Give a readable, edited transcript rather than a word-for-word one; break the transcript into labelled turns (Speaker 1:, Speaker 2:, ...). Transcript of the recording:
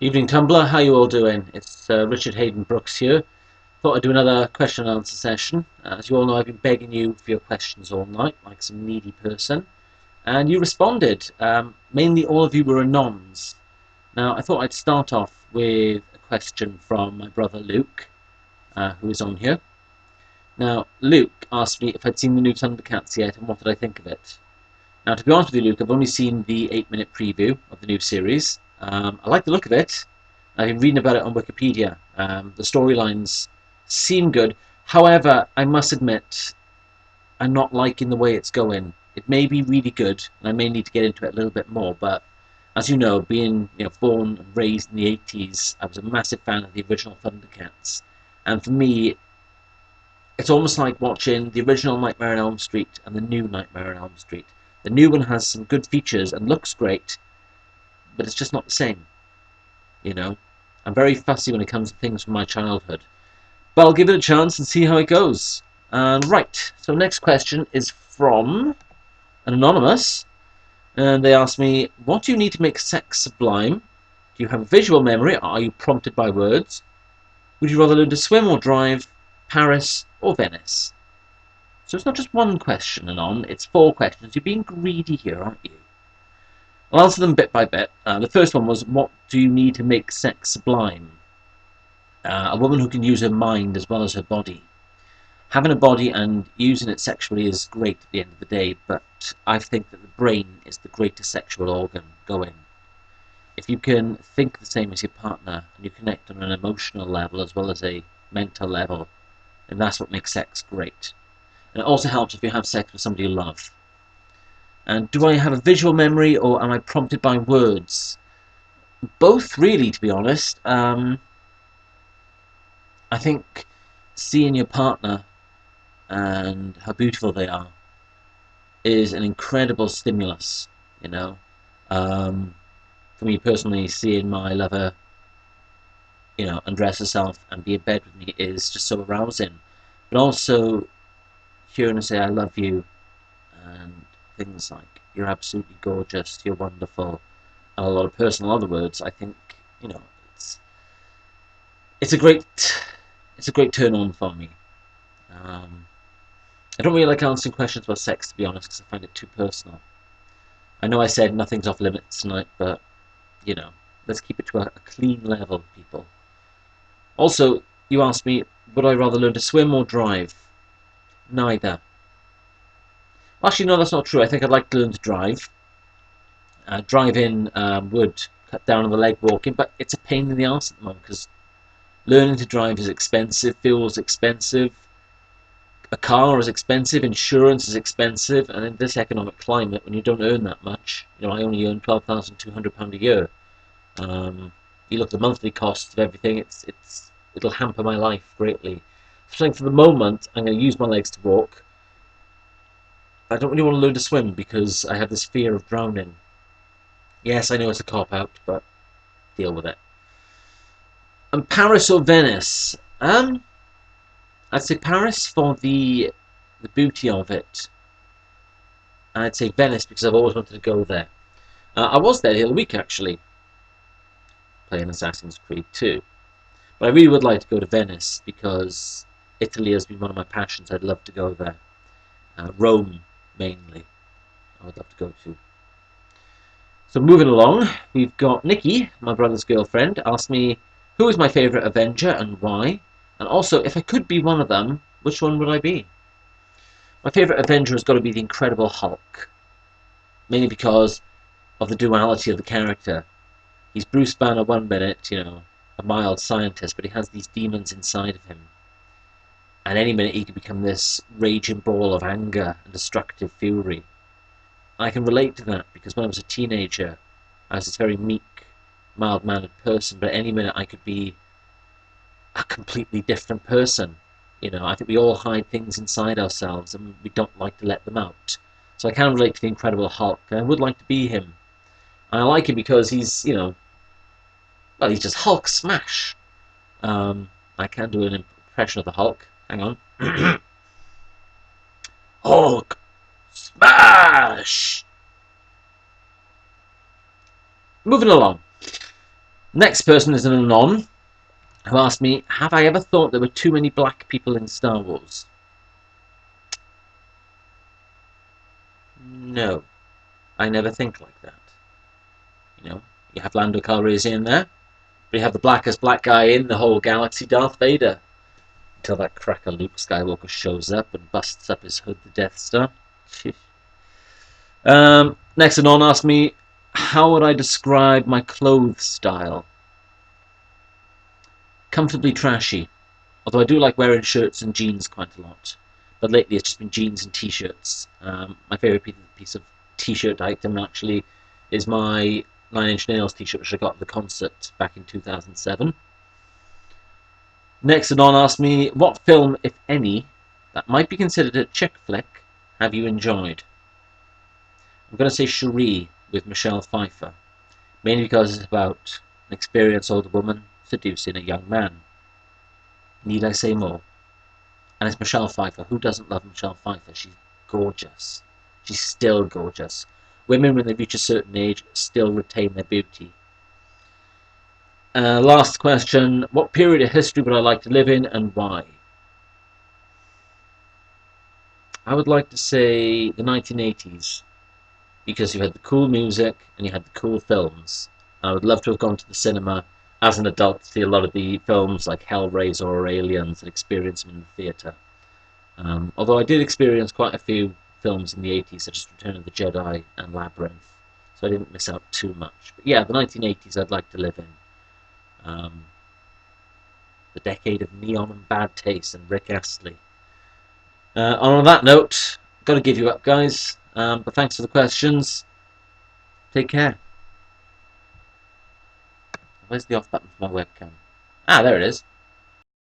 Speaker 1: Evening Tumblr, how you all doing? It's Richard Hayden Brooks here. Thought I'd do another question and answer session. As you all know, I've been begging you for your questions all night, like some needy person, and you responded. Mainly all of you were anons. Now, I thought I'd start off with a question from my brother Luke, who is on here. Now, Luke asked me if I'd seen the new Thundercats yet and what did I think of it. Now, to be honest with you, Luke, I've only seen the 8-minute preview of the new series. I like the look of it. I've been reading about it on Wikipedia. The storylines seem good. However, I must admit, I'm not liking the way it's going. It may be really good, and I may need to get into it a little bit more. But as you know, being born and raised in the 80s, I was a massive fan of the original Thundercats. And for me, it's almost like watching the original Nightmare on Elm Street and the new Nightmare on Elm Street. The new one has some good features and looks great, but it's just not the same. You know, I'm very fussy when it comes to things from my childhood. But I'll give it a chance and see how it goes. Right, so next question is from an anonymous, and they ask me, what do you need to make sex sublime? Do you have a visual memory, or are you prompted by words? Would you rather learn to swim or drive, Paris or Venice? So it's not just one question, Anon, it's 4 questions. You're being greedy here, aren't you? I'll answer them bit by bit. The first one was, what do you need to make sex sublime? A woman who can use her mind as well as her body. Having a body and using it sexually is great at the end of the day, but I think that the brain is the greatest sexual organ going. If you can think the same as your partner and you connect on an emotional level as well as a mental level, then that's what makes sex great. And it also helps if you have sex with somebody you love. And do I have a visual memory or am I prompted by words? Both, really, to be honest. I think seeing your partner and how beautiful they are is an incredible stimulus, you know. For me personally, seeing my lover, undress herself and be in bed with me is just so arousing. But also hearing her say I love you and things like you're absolutely gorgeous, you're wonderful, and a lot of personal other words, I think, it's it's a great it's a great turn on for me. Um, I don't really like answering questions about sex, to be honest, because I find it too personal. I know I said nothing's off limits tonight, but you know, let's keep it to a clean level, people. Also, you asked me, would I rather learn to swim or drive? Neither. Actually, no, that's not true. I think I'd like to learn to drive. Driving would cut down on the leg walking, but it's a pain in the arse at the moment because learning to drive is expensive, fuel's expensive, a car is expensive, insurance is expensive, and in this economic climate, when you don't earn that much, I only earn £12,200 a year. You look at the monthly costs of everything; it'll hamper my life greatly. So for the moment, I'm going to use my legs to walk. I don't really want to learn to swim because I have this fear of drowning. Yes, I know it's a cop-out, but deal with it. And Paris or Venice? I'd say Paris for the beauty of it. And I'd say Venice because I've always wanted to go there. I was there the other week, actually, playing Assassin's Creed 2. But I really would like to go to Venice because Italy has been one of my passions. I'd love to go there. Rome, mainly, I would love to go to. So moving along, we've got Nikki, my brother's girlfriend, asked me who is my favourite Avenger and why, and also if I could be one of them, which one would I be? My favourite Avenger has got to be the Incredible Hulk, mainly because of the duality of the character. He's Bruce Banner one minute, a mild scientist, but he has these demons inside of him. And any minute he could become this raging ball of anger and destructive fury. I can relate to that because when I was a teenager, I was this very meek, mild-mannered person, but any minute I could be a completely different person. I think we all hide things inside ourselves and we don't like to let them out. So I can relate to the Incredible Hulk, and I would like to be him. And I like him because he's, well, he's just Hulk smash. I can do an impression of the Hulk. Hang on. Hulk smash! Moving along. Next person is an anon who asked me, have I ever thought there were too many black people in Star Wars? No, I never think like that. You know, you have Lando Calrissian there, but you have the blackest black guy in the whole galaxy, Darth Vader. Until that cracker Luke Skywalker shows up and busts up his hood, the Death Star. Next, Anon asked me, how would I describe my clothes style? Comfortably trashy, although I do like wearing shirts and jeans quite a lot. But lately it's just been jeans and t-shirts. My favourite piece of t-shirt item actually is my Nine Inch Nails t-shirt, which I got at the concert back in 2007. Next, Anon asked me, what film, if any, that might be considered a chick flick, have you enjoyed? I'm going to say Cherie with Michelle Pfeiffer, mainly because it's about an experienced older woman seducing a young man. Need I say more? And it's Michelle Pfeiffer. Who doesn't love Michelle Pfeiffer? She's gorgeous. She's still gorgeous. Women, when they reach a certain age, still retain their beauty. Last question. What period of history would I like to live in and why? I would like to say the 1980s, because you had the cool music and you had the cool films. I would love to have gone to the cinema as an adult to see a lot of the films like Hellraiser or Aliens and experience them in the theatre. Although I did experience quite a few films in the 80s, such as Return of the Jedi and Labyrinth, so I didn't miss out too much. But yeah, the 1980s I'd like to live in. The decade of neon and bad taste and Rick Astley. On that note, got to give you up, guys. But thanks for the questions. Take care. Where's the off button for my webcam? Ah, there it is.